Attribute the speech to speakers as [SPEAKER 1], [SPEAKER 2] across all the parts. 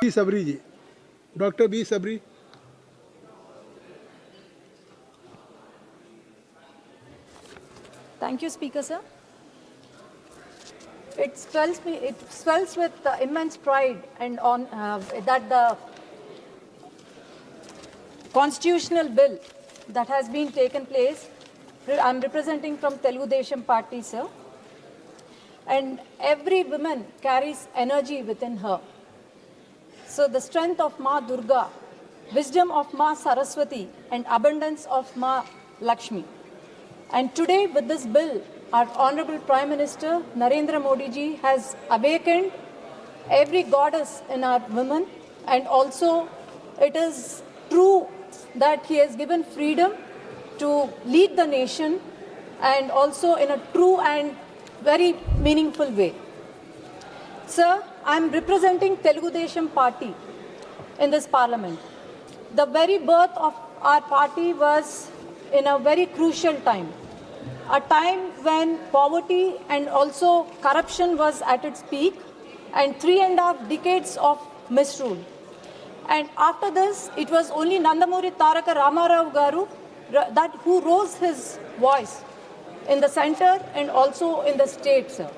[SPEAKER 1] Sabri ji. Dr. B. Sabri.
[SPEAKER 2] Thank you, Speaker, sir. It swells with immense pride and on that the constitutional bill that has been taken place, I'm representing from Telugu Desam Party, sir. And every woman carries energy within her. So the strength of Ma Durga, wisdom of Ma Saraswati, and abundance of Ma Lakshmi. And today with this bill, our Honorable Prime Minister Narendra Modi ji has awakened every goddess in our women, and also it is true that he has given freedom to lead the nation, and also in a true and very meaningful way. Sir, I am representing Telugu Desam Party in this parliament. The very birth of our party was in a very crucial time, a time when poverty and also corruption was at its peak, and 3.5 decades of misrule. And after this, it was only Nandamuri Taraka Ramarao Garu that who rose his voice in the center and also in the state, sir.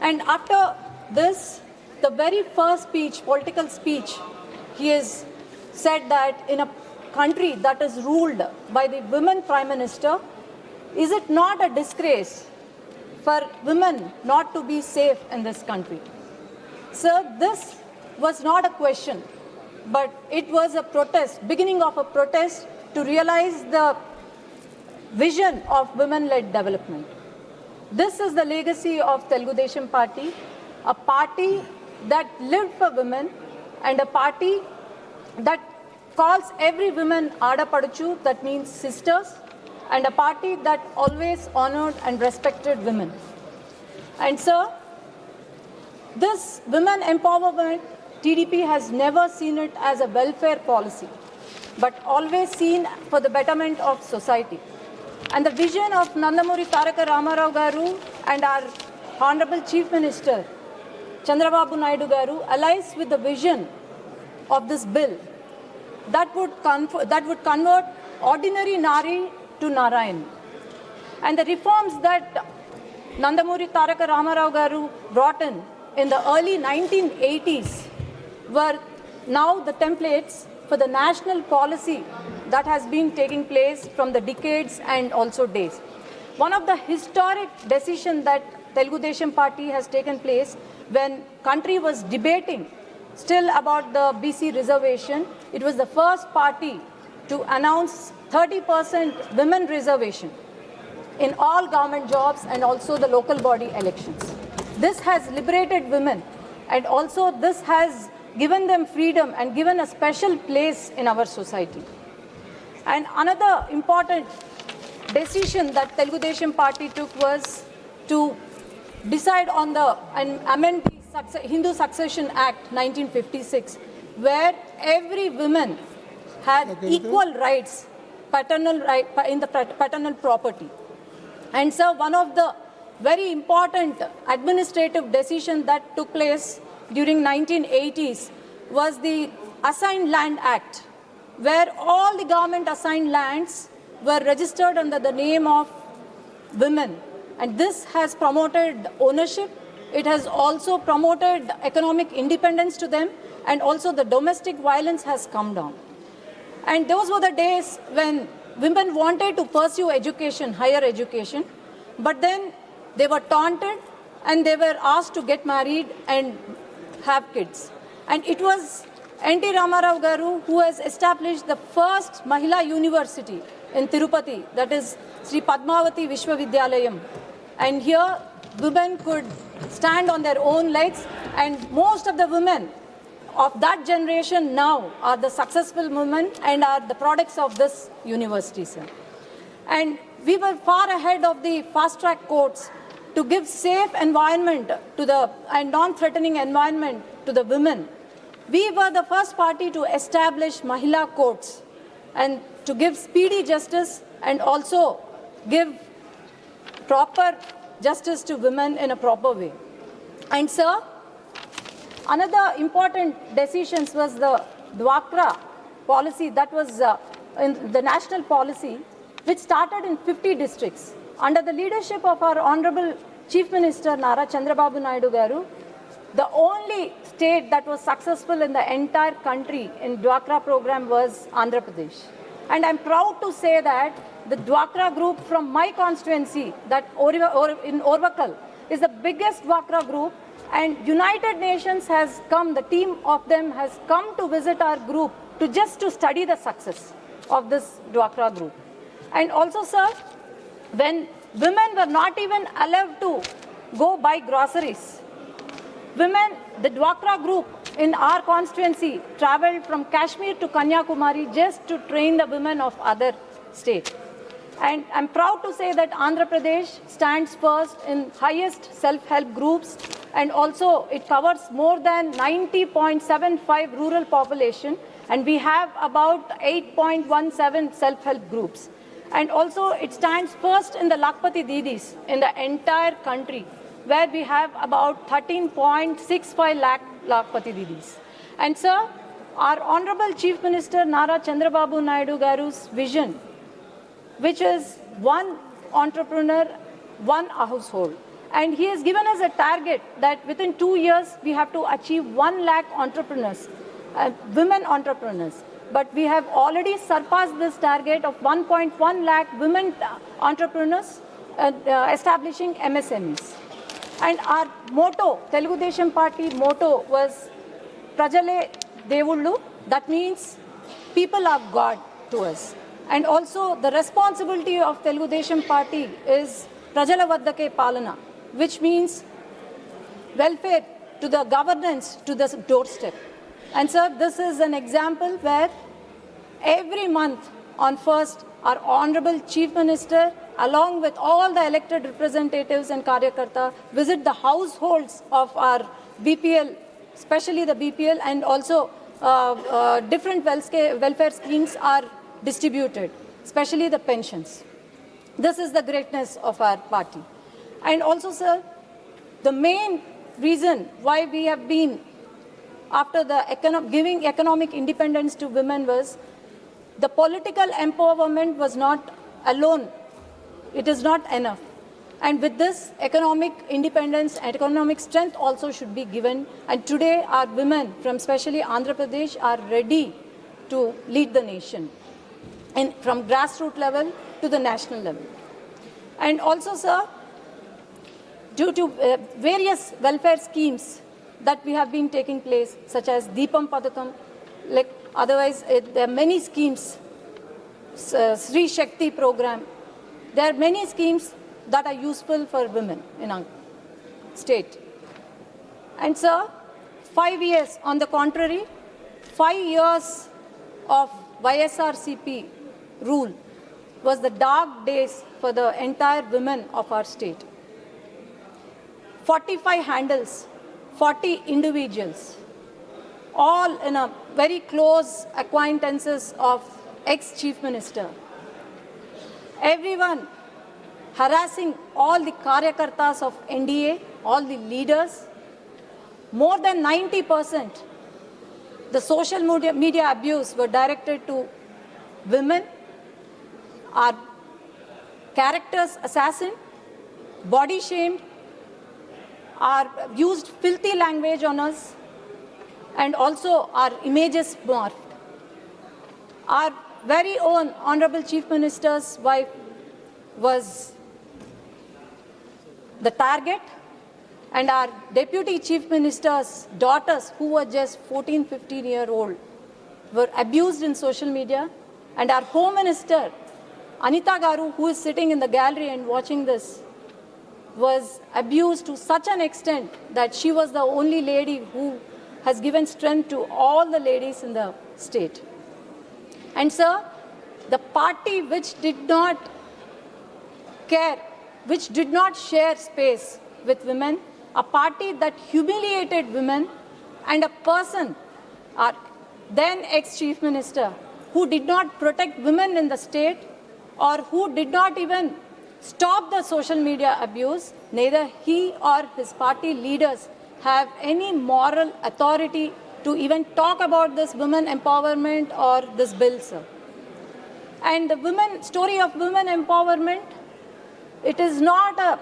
[SPEAKER 2] And after this, the very first speech, political speech, he has said that in a country that is ruled by the women prime minister, is it not a disgrace for women not to be safe in this country? Sir, this was not a question, but it was a protest, beginning of a protest to realize the vision of women-led development. This is the legacy of Telugu Desam Party, a party that lived for women and a party that calls every woman Ada Padachu, that means sisters, and a party that always honored and respected women. And sir, this women empowerment, TDP has never seen it as a welfare policy, but always seen for the betterment of society. And the vision of Nandamuri Taraka Ramarao Garu and our Honorable Chief Minister Chandrababu Naidu Garu aligns with the vision of this bill that would convert ordinary Nari to Narayan. And the reforms that Nandamuri Taraka Ramarao Garu brought in the early 1980s were now the templates for the national policy that has been taking place from the decades and also days. One of the historic decisions that Telugu Desam Party has taken place when country was debating still about the BC reservation, it was the first party to announce 30% women reservation in all government jobs and also the local body elections. This has liberated women, and also this has given them freedom and given a special place in our society. And another important decision that Telugu Desam Party took was to decide on and amend the Hindu Succession Act 1956, where every woman had equal rights, in the paternal property. And so one of the very important administrative decisions that took place during 1980s was the Assigned Land Act, where all the government assigned lands were registered under the name of women. And this has promoted ownership. It has also promoted economic independence to them, and also the domestic violence has come down. And those were the days when women wanted to pursue education, higher education, but then they were taunted and they were asked to get married and have kids. And it was N.T. Ramarao Garu who has established the first Mahila University in Tirupati, that is Sri Padmavati Vishwavidyalayam. And here women could stand on their own legs, and most of the women of that generation now are the successful women and are the products of this university, sir. And we were far ahead of the fast-track courts to give safe environment to and non-threatening environment to the women. We were the first party to establish Mahila courts and to give speedy justice and also give proper justice to women in a proper way. And sir, another important decisions was the Dwakra policy that was in the national policy, which started in 50 districts. Under the leadership of our Honorable Chief Minister Nara Chandrababu Naidu Garu, the only state that was successful in the entire country in Dwakra program was Andhra Pradesh. And I'm proud to say that the Dwakra group from my constituency, that in Orvakal, is the biggest Dwakra group, and United Nations has come, the team of them has come to visit our group to study the success of this Dwakra group. And also, sir, when women were not even allowed to go buy groceries, women, the Dwakra group in our constituency traveled from Kashmir to Kanyakumari just to train the women of other states. And I'm proud to say that Andhra Pradesh stands first in highest self-help groups, and also it covers more than 90.75 rural population, and we have about 8.17 self-help groups. And also it stands first in the Lakpati Didis in the entire country, where we have about 13.65 lakh Lakpati Didis. And sir, our Honorable Chief Minister Nara Chandrababu Naidu Garu's vision, which is one entrepreneur, one household. And he has given us a target that within 2 years, we have to achieve 1 lakh entrepreneurs, women entrepreneurs. But we have already surpassed this target of 1.1 lakh women entrepreneurs establishing MSMEs. And our motto, Telugu Desam Party motto was Prajale Devullu. That means people are God to us. And also the responsibility of Telugu Desam Party is Prajala Vaddake Palana, which means welfare to the governance to the doorstep. And sir, this is an example where every month on 1st, our Honorable Chief Minister, along with all the elected representatives and Karyakarta, visit the households of our BPL, especially the BPL, and also different welfare schemes are distributed, especially the pensions. This is the greatness of our party. And also, sir, the main reason why we have been after the giving economic independence to women was the political empowerment was not alone. It is not enough. And with this, economic independence and economic strength also should be given. And today, our women from especially Andhra Pradesh are ready to lead the nation, and from grassroots level to the national level. And also, sir, due to various welfare schemes that we have been taking place, such as Deepam Padakam, like otherwise there are many schemes, Sri Shakti program. There are many schemes that are useful for women in our state. And sir, 5 years, on the contrary, 5 years of YSRCP rule was the dark days for the entire women of our state. 45 handles, 40 individuals, all in a very close acquaintances of ex-chief minister. Everyone harassing all the Karyakartas of NDA, all the leaders. More than 90%, the social media abuse were directed to women, our characters assassin, body shamed, are used filthy language on us, and also our images morphed. Our very own Honorable Chief Minister's wife was the target, and our Deputy Chief Minister's daughters, who were just 14, 15-year-old, were abused in social media. And our Home Minister, Anita Garu, who is sitting in the gallery and watching this, was abused to such an extent that she was the only lady who has given strength to all the ladies in the state. And sir, the party which did not care, which did not share space with women, a party that humiliated women, and a person, our then ex-chief minister, who did not protect women in the state, or who did not even stop the social media abuse, neither he or his party leaders have any moral authority to even talk about this women empowerment or this bill, sir. And the story of women empowerment, it is not a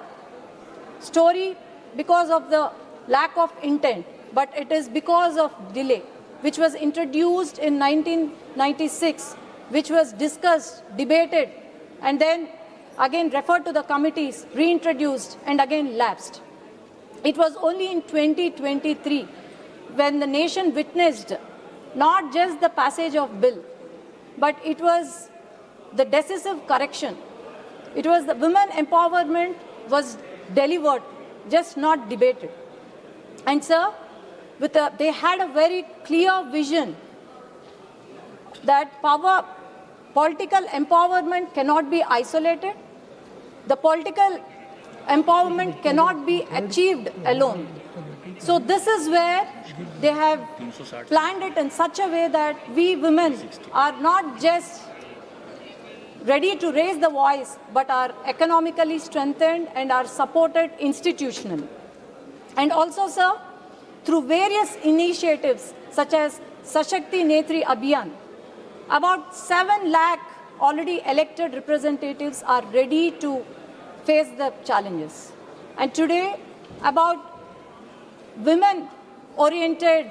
[SPEAKER 2] story because of the lack of intent, but it is because of delay, which was introduced in 1996, which was discussed, debated, and then again referred to the committees, reintroduced, and again lapsed. It was only in 2023 when the nation witnessed not just the passage of bill, but it was the decisive correction. It was the women empowerment was delivered, just not debated. And sir, they had a very clear vision that political empowerment cannot be isolated. The political empowerment cannot be achieved alone. So this is where they have planned it in such a way that we women are not just ready to raise the voice, but are economically strengthened and are supported institutionally. And also, sir, through various initiatives such as Sashakti Netri Abhiyan, about 7 lakh already elected representatives are ready to face the challenges. And today, about women-oriented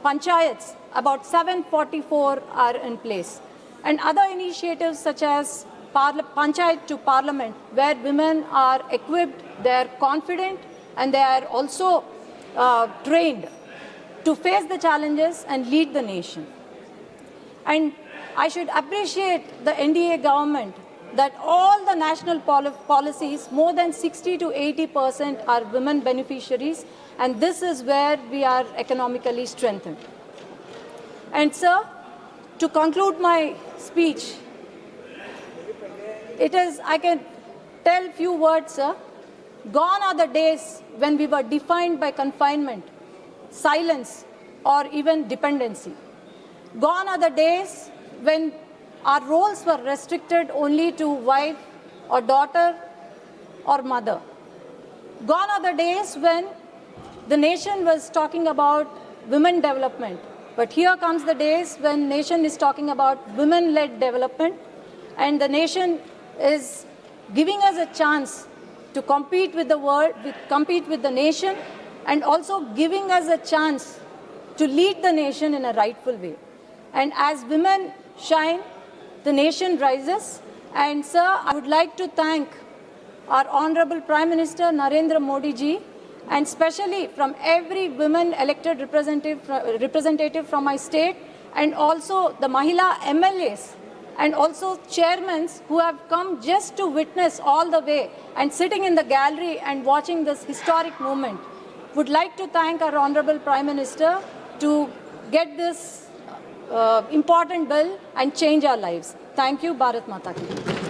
[SPEAKER 2] panchayats, about 744 are in place. And other initiatives such as Panchayat to Parliament, where women are equipped, they are confident, and they are also trained to face the challenges and lead the nation. And I should appreciate the NDA government that all the national policies, more than 60 to 80% are women beneficiaries, and this is where we are economically strengthened. And sir, to conclude my speech, I can tell few words, sir. Gone are the days when we were defined by confinement, silence, or even dependency. Gone are the days when our roles were restricted only to wife or daughter or mother. Gone are the days when the nation was talking about women development. But here comes the days when nation is talking about women-led development, and the nation is giving us a chance to compete with the world, compete with the nation, and also giving us a chance to lead the nation in a rightful way. And as women shine, the nation rises. And sir, I would like to thank our Honorable Prime Minister Narendra Modi ji, and especially from every women elected representative from my state, and also the Mahila MLAs, and also chairmen who have come just to witness all the way and sitting in the gallery and watching this historic moment. Would like to thank our Honorable Prime Minister to get this important bill and change our lives. Thank you, Bharat Mata ki.